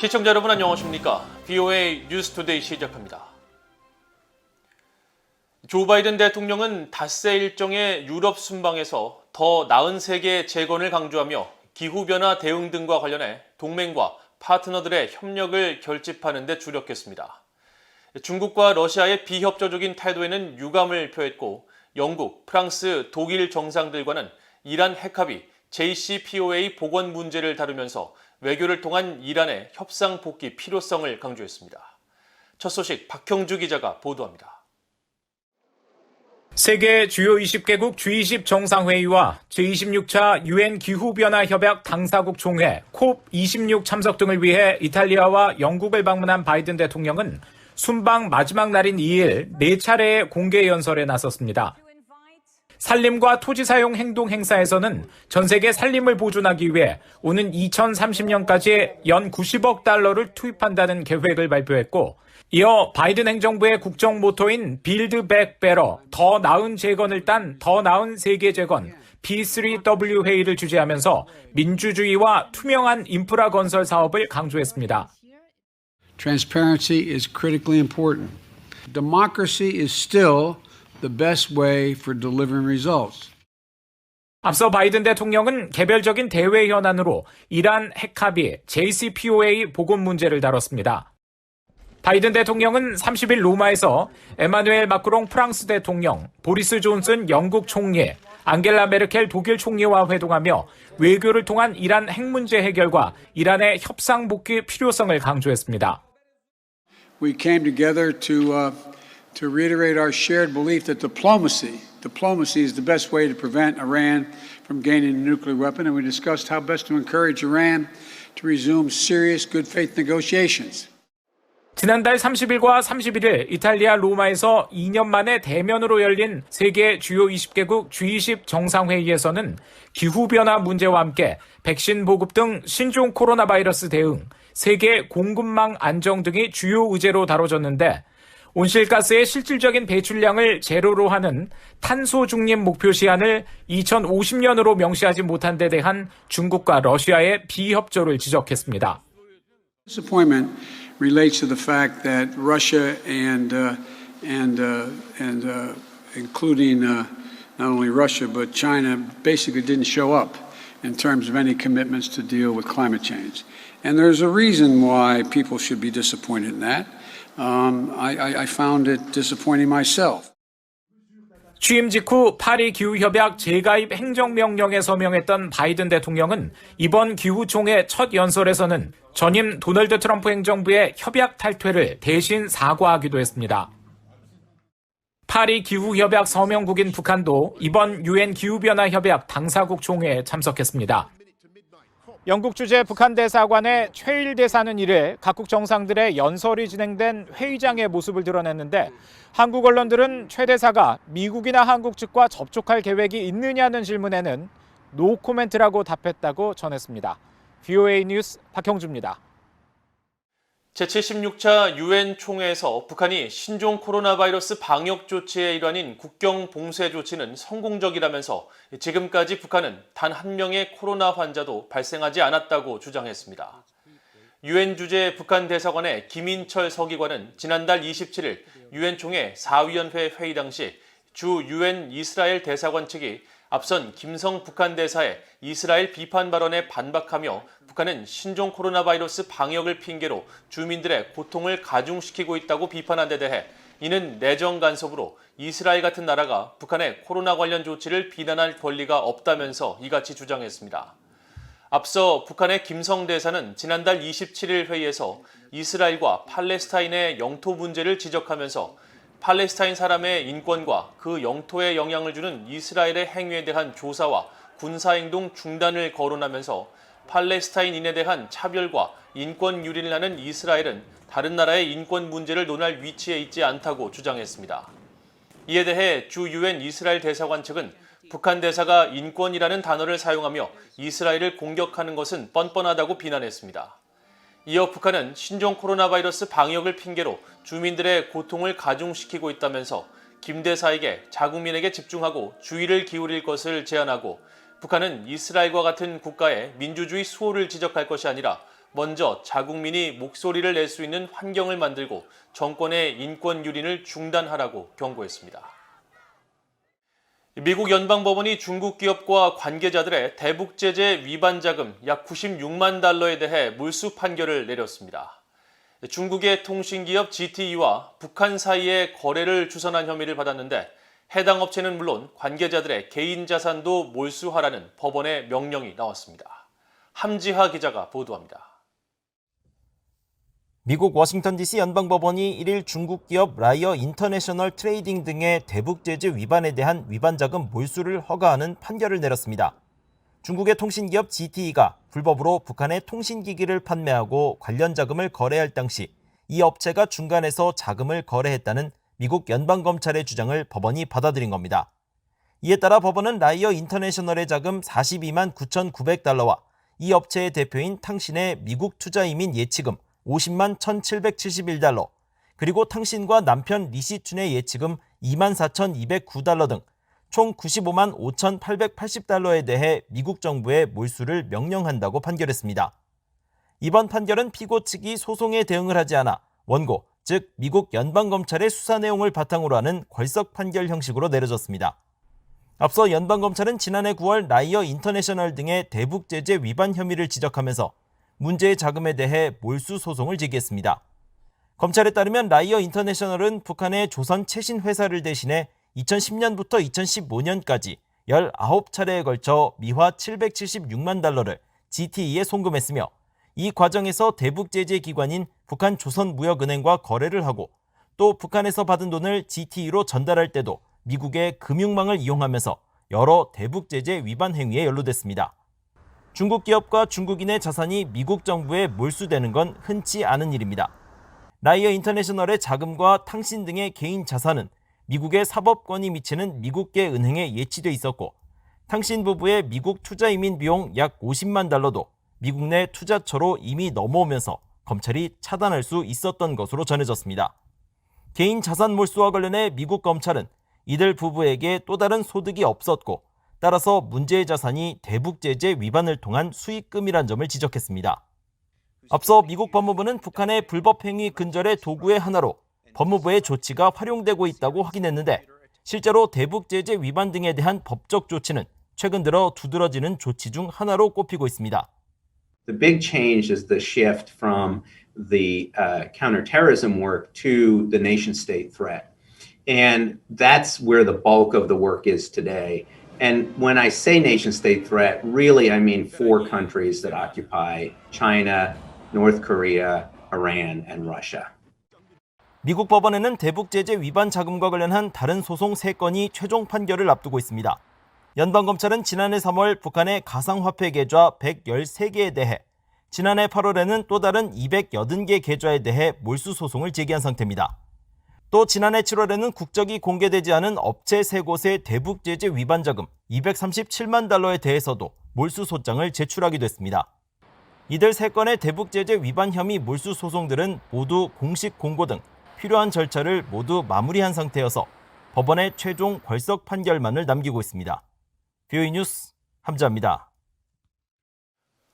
시청자 여러분 안녕하십니까? VOA 뉴스투데이 시작합니다. 조 바이든 대통령은 닷새 일정의 유럽 순방에서 더 나은 세계 재건을 강조하며 기후변화 대응 등과 관련해 동맹과 파트너들의 협력을 결집하는 데 주력했습니다. 중국과 러시아의 비협조적인 태도에는 유감을 표했고 영국, 프랑스, 독일 정상들과는 이란 핵합의 JCPOA 복원 문제를 다루면서 외교를 통한 이란의 협상 복귀 필요성을 강조했습니다. 첫 소식 박형주 기자가 보도합니다. 세계 주요 20개국 G20 정상회의와 제26차 유엔 기후변화협약 당사국 총회 COP26 참석 등을 위해 이탈리아와 영국을 방문한 바이든 대통령은 순방 마지막 날인 2일 4차례의 공개 연설에 나섰습니다. 산림과 토지 사용 행동 행사에서는 전 세계 산림을 보존하기 위해 오는 2030년까지 연 90억 달러를 투입한다는 계획을 발표했고, 이어 바이든 행정부의 국정 모토인 Build Back Better, 더 나은 재건을 딴 더 나은 세계 재건 B3W 회의를 주재하면서 민주주의와 투명한 인프라 건설 사업을 강조했습니다. Transparency is critically important. Democracy is still the best way for delivering results. 앞서 바이든 대통령은 개별적인 대외 현안으로 이란 핵합의 JCPOA 복원 문제를 다뤘습니다. 바이든 대통령은 30일 로마에서 에마누엘 마크롱 프랑스 대통령, 보리스 존슨 영국 총리, 앙겔라 메르켈 독일 총리와 회동하며 외교를 통한 이란 핵 문제 해결과 이란의 협상 복귀 필요성을 강조했습니다. We came together to reiterate our shared belief that diplomacy is the best way to prevent Iran from gaining a nuclear weapon, and we discussed how best to encourage Iran to resume serious good faith negotiations. 지난달 30일과 31일 이탈리아 로마에서 2년 만에 대면으로 열린 세계 주요 20개국 G20 정상회의에서는 기후변화 문제와 함께 백신 보급 등 신종 코로나 바이러스 대응, 세계 공급망 안정 등이 주요 의제로 다뤄졌는데, 온실가스의 실질적인 배출량을 제로로 하는 탄소 중립 목표 시한을 2050년으로 명시하지 못한 데 대한 중국과 러시아의 비협조를 지적했습니다. Disappointment relates to the fact that Russia and including not only Russia but China basically didn't show up in terms of any commitments to deal with climate change. And there's a reason why people should be disappointed in that. I found it disappointing myself. 취임 직후 파리 기후협약 재가입 행정명령에 서명했던 바이든 대통령은 이번 기후총회 첫 연설에서는 전임 도널드 트럼프 행정부의 협약 탈퇴를 대신 사과하기도 했습니다. 파리 기후협약 서명국인 북한도 이번 유엔 기후변화협약 당사국 총회에 참석했습니다. 영국 주재 북한 대사관의 최일 대사는 이래 각국 정상들의 연설이 진행된 회의장의 모습을 드러냈는데, 한국 언론들은 최 대사가 미국이나 한국 측과 접촉할 계획이 있느냐는 질문에는 노 코멘트라고 답했다고 전했습니다. VOA 뉴스 박형주입니다. 제76차 유엔 총회에서 북한이 신종 코로나 바이러스 방역 조치의 일환인 국경 봉쇄 조치는 성공적이라면서 지금까지 북한은 단 한 명의 코로나 환자도 발생하지 않았다고 주장했습니다. 유엔 주재 북한 대사관의 김인철 서기관은 지난달 27일 유엔 총회 4위원회 회의 당시 주 유엔 이스라엘 대사관 측이 앞선 김성 북한 대사의 이스라엘 비판 발언에 반박하며 북한은 신종 코로나 바이러스 방역을 핑계로 주민들의 고통을 가중시키고 있다고 비판한 데 대해 이는 내정 간섭으로 이스라엘 같은 나라가 북한의 코로나 관련 조치를 비난할 권리가 없다면서 이같이 주장했습니다. 앞서 북한의 김성 대사는 지난달 27일 회의에서 이스라엘과 팔레스타인의 영토 문제를 지적하면서 팔레스타인 사람의 인권과 그 영토에 영향을 주는 이스라엘의 행위에 대한 조사와 군사행동 중단을 거론하면서 팔레스타인인에 대한 차별과 인권 유린을 하는 이스라엘은 다른 나라의 인권 문제를 논할 위치에 있지 않다고 주장했습니다. 이에 대해 주 유엔 이스라엘 대사관 측은 북한 대사가 인권이라는 단어를 사용하며 이스라엘을 공격하는 것은 뻔뻔하다고 비난했습니다. 이어 북한은 신종 코로나 바이러스 방역을 핑계로 주민들의 고통을 가중시키고 있다면서 김 대사에게 자국민에게 집중하고 주의를 기울일 것을 제안하고, 북한은 이스라엘과 같은 국가의 민주주의 수호를 지적할 것이 아니라 먼저 자국민이 목소리를 낼 수 있는 환경을 만들고 정권의 인권 유린을 중단하라고 경고했습니다. 미국 연방법원이 중국 기업과 관계자들의 대북 제재 위반 자금 약 96만 달러에 대해 물수 판결을 내렸습니다. 중국의 통신기업 GTE와 북한 사이의 거래를 주선한 혐의를 받았는데 해당 업체는 물론 관계자들의 개인 자산도 몰수하라는 법원의 명령이 나왔습니다. 함지하 기자가 보도합니다. 미국 워싱턴 DC 연방법원이 1일 중국 기업 라이어 인터내셔널 트레이딩 등의 대북 제재 위반에 대한 위반자금 몰수를 허가하는 판결을 내렸습니다. 중국의 통신기업 GTE가 불법으로 북한에 통신기기를 판매하고 관련 자금을 거래할 당시 이 업체가 중간에서 자금을 거래했다는 미국 연방검찰의 주장을 법원이 받아들인 겁니다. 이에 따라 법원은 라이어 인터내셔널의 자금 42만 9,900달러와 이 업체의 대표인 탕신의 미국 투자 이민 예치금 50만 1,771달러, 그리고 탕신과 남편 리시춘의 예치금 2만 4,209달러 등 총 95만 5,880달러에 대해 미국 정부에 몰수를 명령한다고 판결했습니다. 이번 판결은 피고 측이 소송에 대응을 하지 않아 원고, 즉 미국 연방검찰의 수사 내용을 바탕으로 하는 궐석 판결 형식으로 내려졌습니다. 앞서 연방검찰은 지난해 9월 라이어 인터내셔널 등의 대북 제재 위반 혐의를 지적하면서 문제의 자금에 대해 몰수 소송을 제기했습니다. 검찰에 따르면 라이어 인터내셔널은 북한의 조선 최신 회사를 대신해 2010년부터 2015년까지 19차례에 걸쳐 미화 776만 달러를 GTE에 송금했으며 이 과정에서 대북 제재 기관인 북한 조선무역은행과 거래를 하고 또 북한에서 받은 돈을 GTE로 전달할 때도 미국의 금융망을 이용하면서 여러 대북 제재 위반 행위에 연루됐습니다. 중국 기업과 중국인의 자산이 미국 정부에 몰수되는 건 흔치 않은 일입니다. 라이어 인터내셔널의 자금과 탕신 등의 개인 자산은 미국의 사법권이 미치는 미국계 은행에 예치돼 있었고 탕신 부부의 미국 투자 이민 비용 약 50만 달러도 미국 내 투자처로 이미 넘어오면서 검찰이 차단할 수 있었던 것으로 전해졌습니다. 개인 자산 몰수와 관련해 미국 검찰은 이들 부부에게 또 다른 소득이 없었고 따라서 문제의 자산이 대북 제재 위반을 통한 수익금이란 점을 지적했습니다. 앞서 미국 법무부는 북한의 불법 행위 근절의 도구의 하나로 법무부의 조치가 활용되고 있다고 확인했는데 실제로 대북 제재 위반 등에 대한 법적 조치는 최근 들어 두드러지는 조치 중 하나로 꼽히고 있습니다. The big change is the shift from the counterterrorism work to the nation-state threat. And that's where the bulk of the work is today. And when I say nation-state threat, really I mean 4 countries that occupy China, North Korea, Iran, and Russia. 미국 법원에는 대북 제재 위반 자금과 관련한 다른 소송 3건이 최종 판결을 앞두고 있습니다. 연방검찰은 지난해 3월 북한의 가상화폐 계좌 113개에 대해 지난해 8월에는 또 다른 280개 계좌에 대해 몰수 소송을 제기한 상태입니다. 또 지난해 7월에는 국적이 공개되지 않은 업체 3곳의 대북 제재 위반 자금 237만 달러에 대해서도 몰수 소장을 제출하기도 했습니다. 이들 3건의 대북 제재 위반 혐의 몰수 소송들은 모두 공식 공고 등 필요한 절차를 모두 마무리한 상태여서 법원의 최종 궐석 판결만을 남기고 있습니다. BOE 뉴스 함자입니다.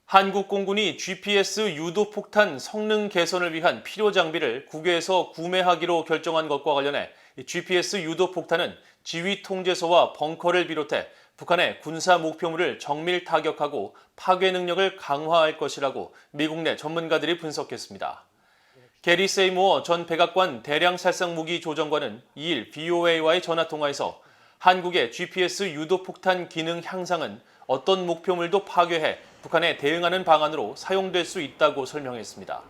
한국 공군이 GPS 유도 폭탄 성능 개선을 위한 필요 장비를 국외에서 구매하기로 결정한 것과 관련해 GPS 유도 폭탄은 지휘 통제소와 벙커를 비롯해 북한의 군사 목표물을 정밀 타격하고 파괴 능력을 강화할 것이라고 미국 내 전문가들이 분석했습니다. 게리 세이모어 전 백악관 대량 살상 무기 조정관은 2일 VOA와의 전화통화에서 한국의 GPS 유도 폭탄 기능 향상은 어떤 목표물도 파괴해 북한에 대응하는 방안으로 사용될 수 있다고 설명했습니다.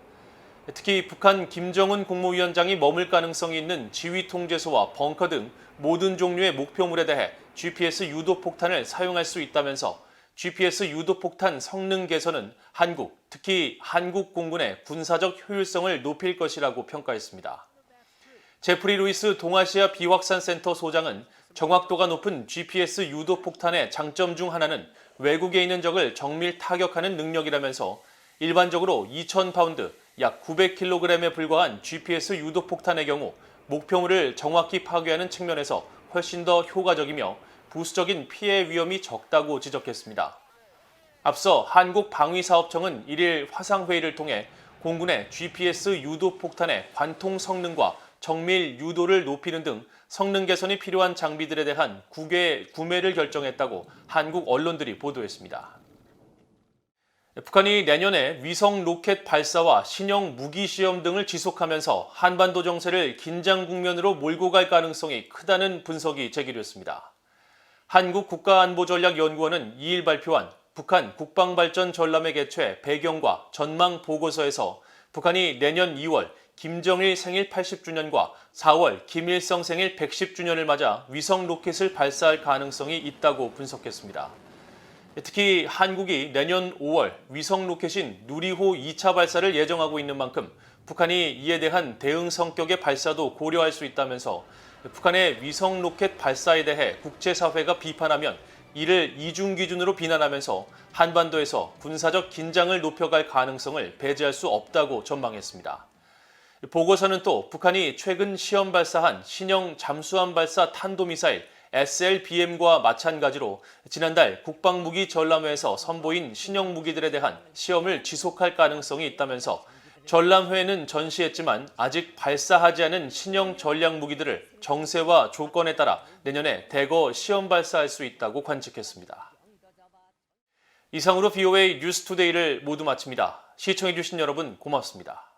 특히 북한 김정은 국무위원장이 머물 가능성이 있는 지휘 통제소와 벙커 등 모든 종류의 목표물에 대해 GPS 유도 폭탄을 사용할 수 있다면서 GPS 유도 폭탄 성능 개선은 한국, 특히 한국 공군의 군사적 효율성을 높일 것이라고 평가했습니다. 제프리 루이스 동아시아 비확산 센터 소장은 정확도가 높은 GPS 유도 폭탄의 장점 중 하나는 외국에 있는 적을 정밀 타격하는 능력이라면서 일반적으로 2,000파운드, 약 900kg에 불과한 GPS 유도 폭탄의 경우 목표물을 정확히 파괴하는 측면에서 훨씬 더 효과적이며 부수적인 피해 위험이 적다고 지적했습니다. 앞서 한국방위사업청은 1일 화상회의를 통해 공군의 GPS 유도 폭탄의 관통 성능과 정밀 유도를 높이는 등 성능 개선이 필요한 장비들에 대한 구매를 결정했다고 한국 언론들이 보도했습니다. 북한이 내년에 위성 로켓 발사와 신형 무기 시험 등을 지속하면서 한반도 정세를 긴장 국면으로 몰고 갈 가능성이 크다는 분석이 제기됐습니다. 한국국가안보전략연구원은 2일 발표한 북한 국방발전 전람회 개최 배경과 전망 보고서에서 북한이 내년 2월 김정일 생일 80주년과 4월 김일성 생일 110주년을 맞아 위성 로켓을 발사할 가능성이 있다고 분석했습니다. 특히 한국이 내년 5월 위성 로켓인 누리호 2차 발사를 예정하고 있는 만큼 북한이 이에 대한 대응 성격의 발사도 고려할 수 있다면서 북한의 위성 로켓 발사에 대해 국제사회가 비판하면 이를 이중 기준으로 비난하면서 한반도에서 군사적 긴장을 높여갈 가능성을 배제할 수 없다고 전망했습니다. 보고서는 또 북한이 최근 시험 발사한 신형 잠수함 발사 탄도미사일 SLBM과 마찬가지로 지난달 국방무기 전람회에서 선보인 신형 무기들에 대한 시험을 지속할 가능성이 있다면서 전람회에는 전시했지만 아직 발사하지 않은 신형 전략 무기들을 정세와 조건에 따라 내년에 대거 시험 발사할 수 있다고 관측했습니다. 이상으로 VOA 뉴스투데이를 모두 마칩니다. 시청해주신 여러분 고맙습니다.